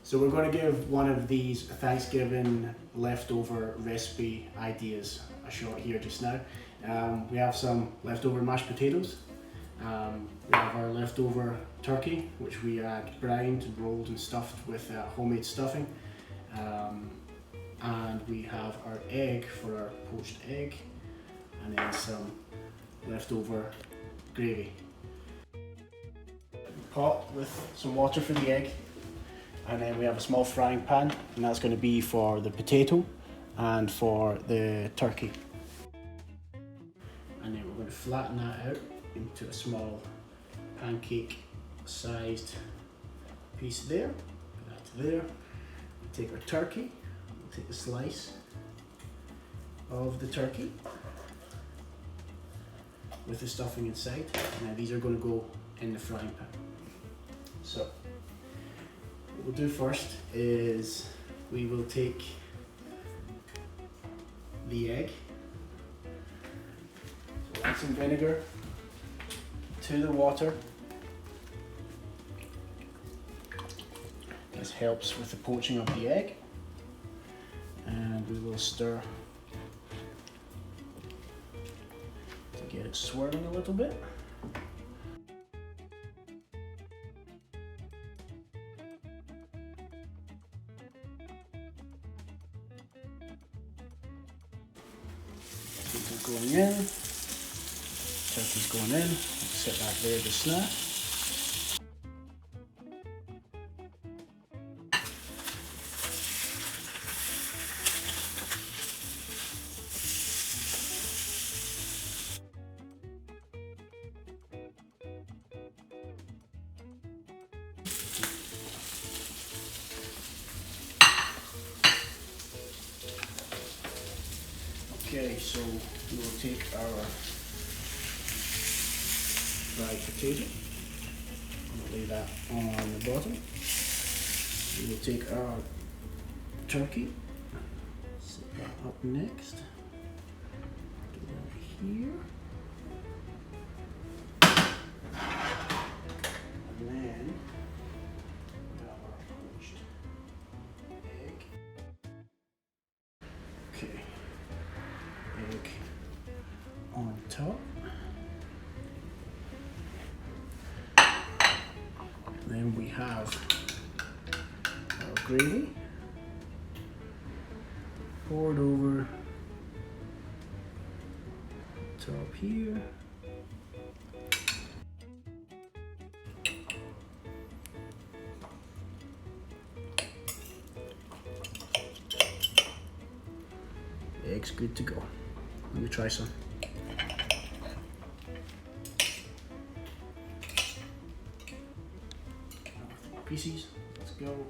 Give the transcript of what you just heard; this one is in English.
So we're going to give one of these Thanksgiving leftover recipe ideas a shot here just now. We have some leftover mashed potatoes. We have our leftover turkey, which we had brined and rolled and stuffed with homemade stuffing. And we have our egg for our poached egg, and then some leftover gravy. Pot with some water for the egg, and then we have a small frying pan, and that's going to be for the potato and for the turkey. And then we're going to flatten that out into a small pancake sized piece there. Put that to there. We'll take our turkey, we'll take a slice of the turkey with the stuffing inside. Now these are going to go in the frying pan. So what we'll do first is we will take the egg, so add some vinegar to the water. This helps with the poaching of the egg, and we will stir to get it swirling a little bit. Going in, turkey's going in, set that there just now. Okay, so we will take our fried potato and lay that on the bottom. We will take our turkey, set that up next, do that here, and then we have our poached egg. Okay. Egg on top. And then we have our gravy poured over top here. The egg's good to go. Let me try some. Pieces, let's go.